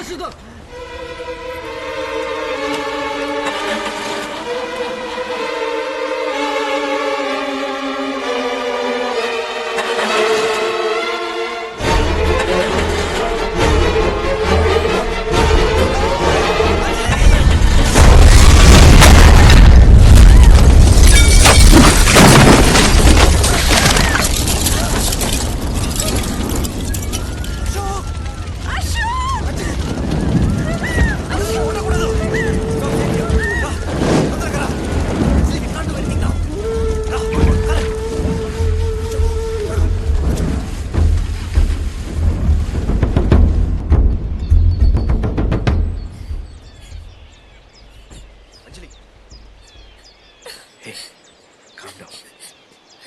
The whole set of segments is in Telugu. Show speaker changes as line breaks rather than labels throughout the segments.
Сюда!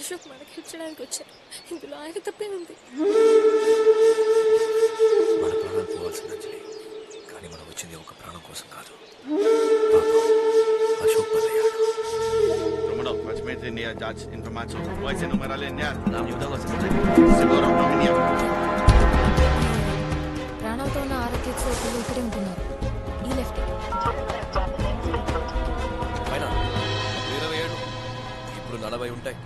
అశోక్ మనకి హెల్ప్ చేయడానికి వచ్చారు. ఇందులో ఆయన తప్పే ఉంది.
మన ప్రాణాలు పోవాల్సింది అంజలి, కానీ మనం వచ్చింది ఒక ప్రాణం కోసం కాదు. Ashok బలయ్యాడు.
Drummer watch me in the judge information. Voice numeral in there.
Nam nie udało się.
Seguro nominia.
ప్రాణాలతో ఉన్న ఆరోగ్యతో ఒకరు ఇక్కడే ఉంటున్నారు. ఈ లెఫ్ట్
పైన 27 ఇప్పుడు 40 ఉంటాయి.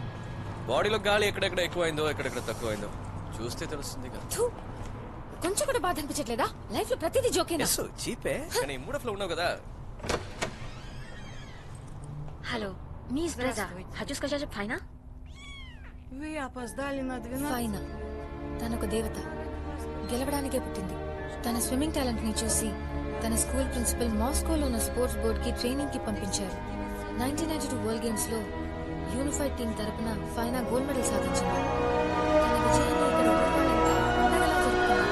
బాడీలో గాలి ఎక్కడెక్కడ ఎక్కువైందో ఎక్కడెక్కడ తక్కువైందో చూస్తే తెలుస్తుంది కదా.
కొంచెం కూడా బాధ అనిపించట్లేదా? లైఫ్ లో ప్రతిదీ జోకేనా?
చీపే కానీ మూడ్ ఆఫ్ లో ఉన్నావు కదా.
Halo, mi jest Breza. Хочу сказать, że fajna?
Вы опоздали на 12.
ఫైనా తనొక దేవత, గెలవడానికే పుట్టింది. తన స్విమ్మింగ్ టాలెంట్ ని చూసి తన స్కూల్ ప్రిన్సిపల్ మాస్కోలో ఉన్న స్పోర్ట్స్ బోర్డ్ కి ట్రైనింగ్ కి పంపించారు. 1992 వరల్డ్ గేమ్స్ లో యూనిఫైడ్ టీం తరపున ఫైనా గోల్డ్ మెడల్ సాధించింది. తన విజయాన్ని ఇక్కడ ఊరువాళ్ళంతా పండగలా జరుపుకున్నారు.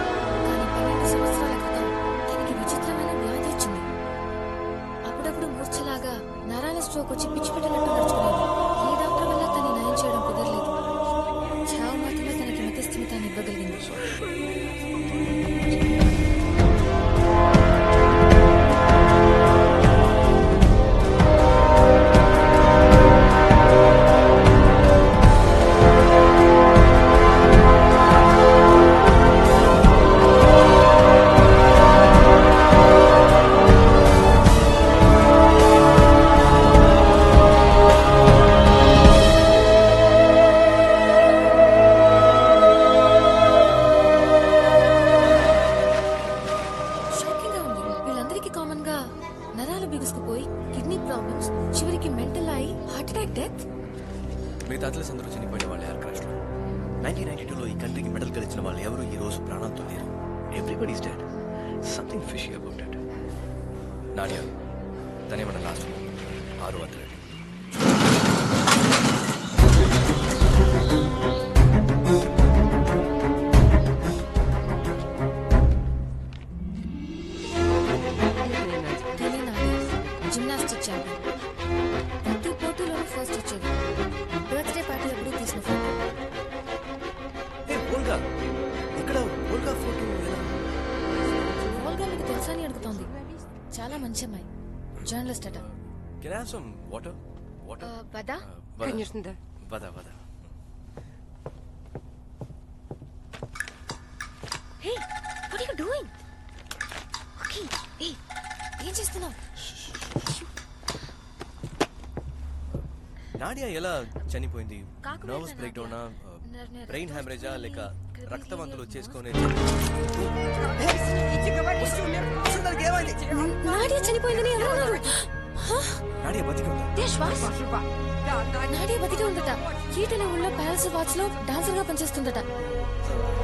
కానీ 12 సంవత్సరాల క్రితం తనకి విచిత్రమైన వ్యాధి వచ్చింది. అప్పుడప్పుడు మూర్ఛలాగా నరాల స్ట్రోక్ వచ్చి పిచ్చి పెట్టినట్టు నడుచుకునేది. ఏ డాక్టర్ వల్ల తనని నయం చేయడం కుదరలేదు. చావు మాత్రమే తనకి మతిస్థిమితాన్ని ఇవ్వగలిగింది. షాకింగ్ గా ఉంది. వీళ్ళందరికీ కామన్ గా నరాలు బిగుసుకుపోయి కిడ్నీ ప్రాబ్లమ్స్, చివరికి మెంటల్ అయి హార్ట్ అటాక్, డెత్.
మిగతా అథ్లెట్స్ అందరూ చనిపోయిన వాళ్ళు ఎయిర్ క్రాష్ లో. 1992లో ఈ కంట్రీకి మెడల్ గెలిచిన వాళ్ళు ఎవరు ఈ రోజు ప్రాణాలతో లేరు. Everybody is dead. Something fishy about it. Nadia తనే మన లాస్ట్ 6 అథ్లెట్.
Gymnastic champion. ప్రతి పోటీలోనూ ఫస్ట్ వచ్చేది. బర్త్డే పార్టీ అప్పుడు తీసిన ఫోటో.
ఓల్గా ఇక్కడ ఓల్గా ఫోటో ఎలా?
ఓల్గా మీకు తెలుసా అని అడుగుతోంది. చాలా మంచి అమ్మాయి, జర్నలిస్ట్ అట.
Can I have some water? Water?
Wada?
Конечно, да.
Вода, вода.
Hey, what are you doing? Okay, hey.
ఏం చేస్తున్నావు?
నాడియా ఎలా చనిపోయింది?
కాకుమేళ్ళ
నర్వస్ బ్రేక్ డౌనా,
నాడియా.
బ్రెయిన్ హ్యామరేజా లేక రక్తవంతులు చేసుకునే?
నాడియా చనిపోయిందని ఎవరు అన్నారు?
నాడియా బతికి ఉందా?
Deshwas?
నాడియా బతికే ఉందట. కీటనే ఊళ్ళో ప్యాలెస్ వాచ్ లో డాన్సర్ గా పనిచేస్తుందట.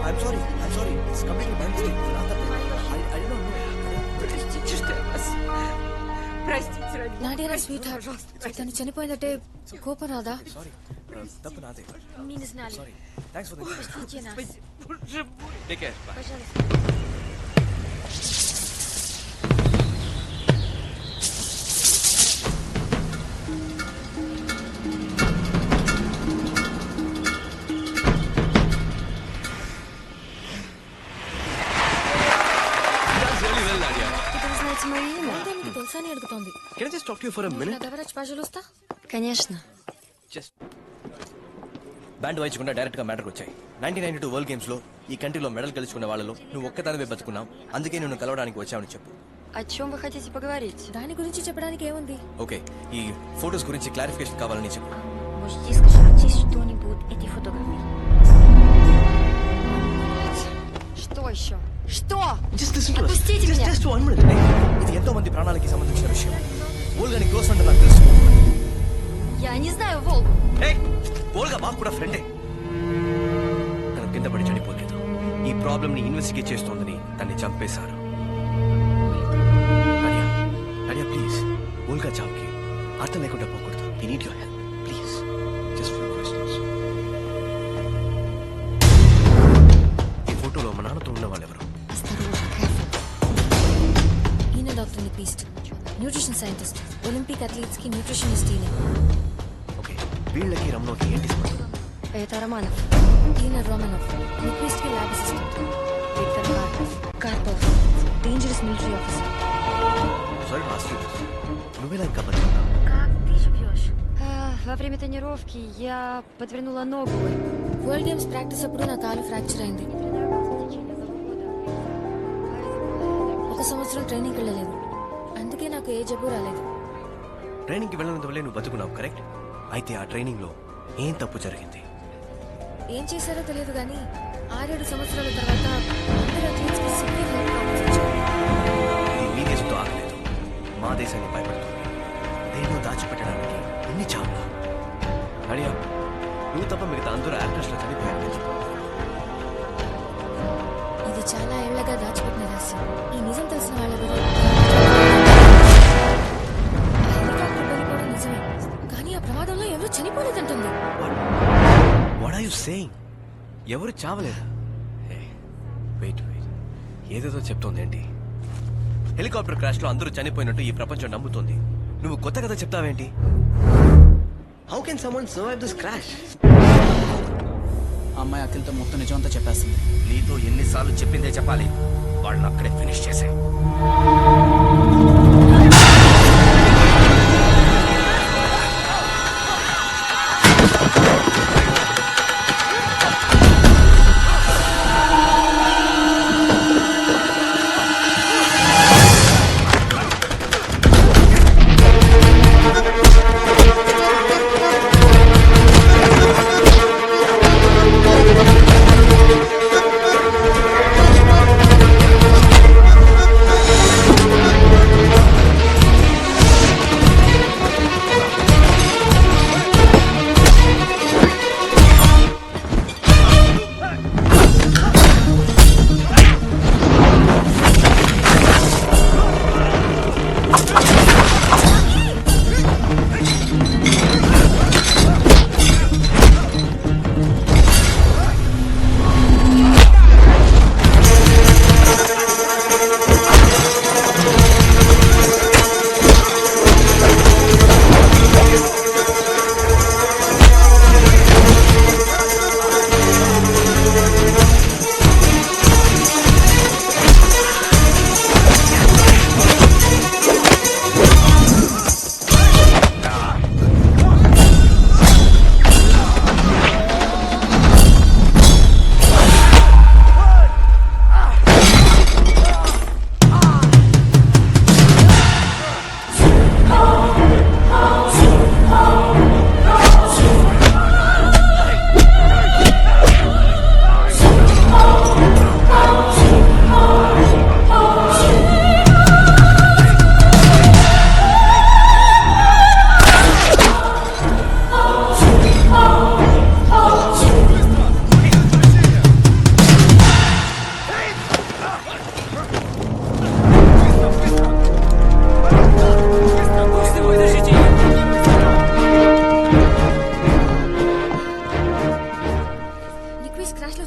I'm sorry. It's completely my mistake. I don't know.
Простите, что я вас... Простите, родители.
Nadia నా స్వీట్ హార్ట్. తను చనిపోయిందంటే కోపం రాదా?
Sorry. తప్పు నాదే.
Mi не знали.
Sorry. Thanks for the
Простите нас.
Боже мой.
Take care. Bye.
Пожалуйста.
That's really well, Nadia.
Откуда вы знаете мое имя?
Nadia మీకు తెలుసా అని అడుగుతోంది.
Can I just talk to you for a minute?
గవరాజ్ పాజలుస్తా?
Конечно.
Just బ్యాండ్ వాయించకుండా డైరెక్ట్ గా మ్యాటర్కి వచ్చాయి. 1992 వరల్డ్ గేమ్స్ లో ఈ కంట్రీలో మెడల్ గెలుచుకున్న వాళ్ళలో నువ్వు ఒక్కదానివే బతుకున్నావు. అందుకే నిన్ను కలవడానికి వచ్చావని చెప్పు.
О чем вы хотите поговорить?
దాని గురించి చెప్పడానికి ఏముంది?
ఓకే, ఈ ఫొటోస్ గురించి క్లారిఫికేషన్ కావాలని చెప్పు.
Можете сказать что-нибудь эти фотографии? Что еще? Что? Отпустите меня!
ఇది ఎంతో మంది ప్రాణాలకి సంబంధించిన విషయం. ఓల్గాని క్లోజ్ ఫ్రెండ్ నాకు తెలుసు.
Я не знаю, Волгу.
ఓల్గా మాకు కూడా ఫ్రెండే. తను కింద పడి చనిపోలేదు. ఈ ప్రాబ్లమ్ ని ఇన్వెస్టిగేట్ చేస్తోందని తన్ని చంపేశారు. నాడియా ప్లీజ్, ఓల్గా చావుకి అర్థం లేకుండా పోకూడదు. We need your help please. Just few questions. ఈ ఫోటోలో మా నాన్నతో ఉన్న వాళ్ళు ఎవరు?
Осторожно, careful.
ఈయన doctor Nyquist, nutrition scientist, Olympic athletes కి న్యూట్రిషనిస్ట్ ఈయన.
ఓకే, వీళ్ళకి రమణోకి ఏంటి సంబంధం?
Это Романов.
ఈయన రోమనోఫ్, నిక్విస్ట్ కి lab assistant.
Виктор Карпов.
Karpov, dangerous military officer.
Sorry master, నువ్వేలా ఇంకా బతుకున్నావు?
Как ты живешь? Во время тренировки я подвернула ногу.
వరల్డ్ గేమ్స్ ప్రాక్టీస్ అప్పుడు నా కాలు ఫ్రాక్చర్ అయింది. ఒక సంవత్సరం ట్రైనింగ్ వెళ్ళలేదు. అందుకే నాకు ఏ జబ్బు రాలేదు.
ట్రైనింగ్ కి వెళ్ళినంత వల్లే నువ్వు బతుకున్నావు, కరెక్ట్? అయితే ఆ ట్రైనింగ్ లో ఏం తప్పు జరిగింది?
ఏం చేశారో తెలియదు కానీ 6-7 సంవత్సరాల తర్వాత అందరూ అథ్లీట్స్ కి సివియర్ హెల్త్ ప్రాబ్లమ్స్ వచ్చాయి.
ఇది మీ దేశంతో ఆగలేదు, మా దేశాన్ని భయపడుతుంది. దేన్నో దాచిపెట్టడానికి ఎన్ని చావులు. అడియా, నువ్వు తప్ప మిగతా అందరూ యాక్టర్స్ లో చనిపోయారు.
ఇది చాలా ఏళ్లగా దాచిపెట్టిన రహస్యం. ఈ నిజం తెలిసిన వాళ్ళెవరూ హెలికాప్టర్ వెళ్ళిపోవడం నిజమే, కానీ ఆ ప్రమాదంలో ఎవరు చనిపోలేదంటుంది.
What are you saying? ఎవరు చావలేదు. వెయిట్ వెయిట్, ఏదేదో చెప్తోంది ఏంటి? హెలికాప్టర్ క్రాష్ లో అందరూ చనిపోయినట్టు ఈ ప్రపంచం నమ్ముతోంది. నువ్వు కొత్త కథ చెప్తావేంటి? How can someone survive this crash?
అమ్మాయి అఖిల్తో మొత్తం నిజమంతా చెప్పేస్తుంది.
నీతో ఎన్నిసార్లు చెప్పిందే చెప్పాలి. వాళ్ళని అక్కడే ఫినిష్ చేసే.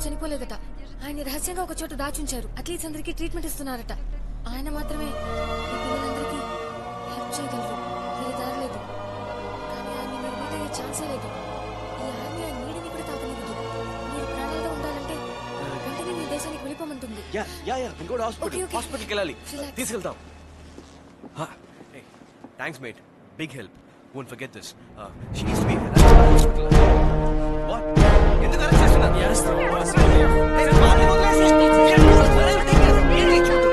చనిపోలేదట. ఆయన రహస్యంగా ఒక చోట దాచుంచారు. అథ్లీట్స్ అందరికీ ట్రీట్మెంట్ ఇస్తున్నారట. ఆయన మాత్రమే ఈ పిల్లలందరికీ హెల్ప్ చేయగలరు. వేరే దారి లేదు. కానీ ఆయన మీరు మీట్ అయ్యే ఛాన్సే లేదు. ఈ ఆర్మీ ఆ నీడని కూడా తాకలేదు. మీరు ప్రాణాలతో ఉండాలంటే వెంటనే మీ దేశానికి వెళ్ళిపోమంటుంది. Okay.
హాస్పిటల్కి వెళ్ళాలి. తీసుకెళ్తాం. Thanks mate, big help. Won't forget this. She needs to be What? ఎందుకు అరెస్ట్ చేస్తున్నారు? నేను వాడిని వదిలేసి ఏంటి చూడు.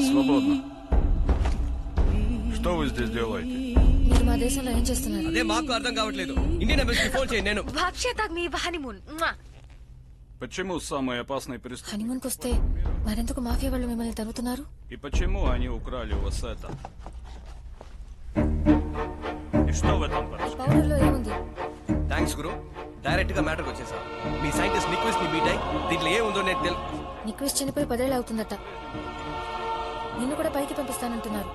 Свободно. Что вы здесь делаете?
మీరు మా దేశంలో ఏం చేస్తున్నారు?
అదే మాకు అర్థం కావట్లేదు. ఇండియన్ ఎంబసీకి ఫోన్ చేయండి. నేను
Вообще-то мы в honeymoon. Муа.
Почему самые опасные преступники?
హనీమూన్కి వస్తే మరెందుకు మాఫియా వాళ్ళు మిమ్మల్ని తరుగుతున్నారు?
И почему они украли у вас это? И что в этом порошке?
పౌడర్లో ఏముంది?
థ్యాంక్స్ గురు. డైరెక్ట్ గా మ్యాటర్కి వచ్చేసా. మీ సైంటిస్ట్ నిక్విస్ ని మీట్ అయ్యి దీంట్లో ఏముందో నేను
నిక్విస్ చనిపోయి 10 ఏళ్ళు అవుతుందట. నిన్ను కూడా పైకి పంపిస్తానంటున్నారు.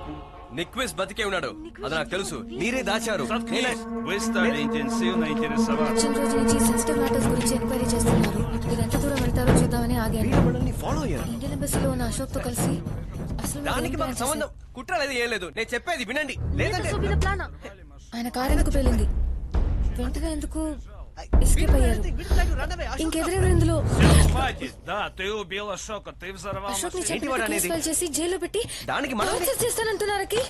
నిక్విస్ బతికే ఉన్నాడు. అది నాకు తెలుసు. మీరే దాచారు.
Заткнись! Вы стали интенсивно интересоваться.
వచ్చిన రోజు నుంచి సెన్సిటివ్ మ్యాటర్స్ గురించి ఎంక్వైరీ చేస్తున్నారు. మీరు ఎంత దూరం వెళ్తారో చూద్దామని ఆగాను.
మీరు మనల్ని ఫాలో అయ్యారు.
ఇండియన్ ఎంబసీలో ఉన్న అశోక్ తో కలిసి అసలు మీరు
దానికి
ఏం
మాకు
ప్లాన్
సంబంధం
చేశారు?
కుట్ర లేదు, ఏం లేదు. నేను చెప్పేది వినండి. లేదంటే
Это особенно плана.
ఆయన కారు ఎందుకు పేలింది? వెంటనే ఎందుకు ఎస్కేప్ అయ్యారు? ఇంకెవరెవరు ఇందులో?
Хватит! Да, ты убил Ашока, ты взорвал
అశోక్ ని
машину.
ఏంటి వాడు
చంపిన కేసు
అనేది?
ఫైల్ చేసి జైల్లో పెట్టి
దానికి మనం
టార్చర్ చేస్తానంటున్నారకి.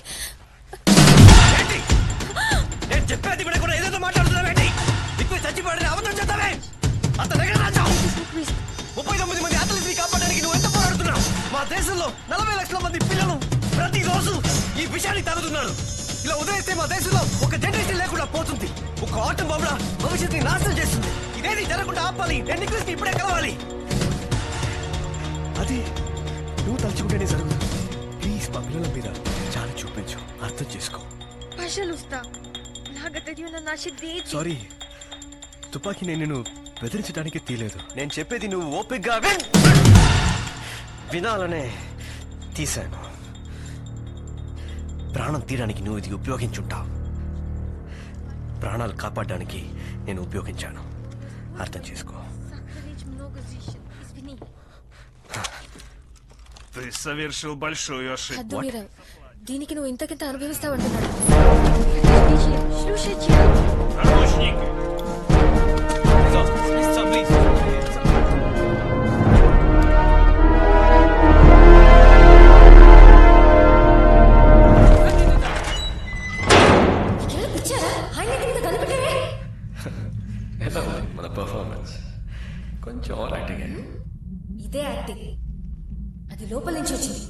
ఏంటి? నేను చెప్పేది వినకుండా ఏదేదో మాట్లాడుతున్నావేంటి? నిక్విస్ చచ్చిపోయాడని అబద్ధం చెప్తావే? అతని దగ్గర రాజావు. 39 మంది అథ్లెట్స్ కాపాడడానికి నువ్వు ఎంత పోరాడుతున్నావు? మా దేశంలో 40 లక్షల మంది పిల్లలు ప్రతిరోజు ఈ విషయాన్ని తాగుతున్నారు. ఇలా వదిలేస్తే మా దేశంలో ఒక జనరేషన్ లేకుండా పోతుంది. ఒక ఆటం బాంబుల భవిష్యత్తుని నాశనం చేస్తుంది. ఇదేది జరగకుండా ఆపాలి. నేను నిక్విస్ ఇప్పుడే కలవాలి. అది నువ్వు తలుచుకుంటేనే జరుగుతుంది. ప్లీజ్ మా పిల్లల మీద చాలా చూపించు. అర్థం చేసుకో.
Пожалуйста. Благодарю на наши дети.
సారీ, తుపాకీ నేను నిన్ను బెదిరించడానికి తీయలేదు. నేను చెప్పేది నువ్వు ఓపికగా వినాలనే తీశాను. ప్రాణం తీయడానికి నువ్వు ఇది ఉపయోగించుంటావు. ప్రాణాలు కాపాడడానికి నేను ఉపయోగించాను. అర్థం చేసుకో.
Сохранить много зещен. Извини.
Ты совершил большую ошибку.
హద్దు మీరావు. దీనికి నువ్వు ఇంతకింత అనుభవిస్తావంటున్నాడు.
Слушайте.
Наручники!
నీకేమైనా పిచ్చారా? ఆయన దగ్గర మీద కనిపెట్టారే?
మన పర్ఫార్మెన్స్ కొంచెం ఓవర్ యాక్టింగ్.
ఇదే యాక్టింగ్. అది లోపల నుంచి వచ్చింది.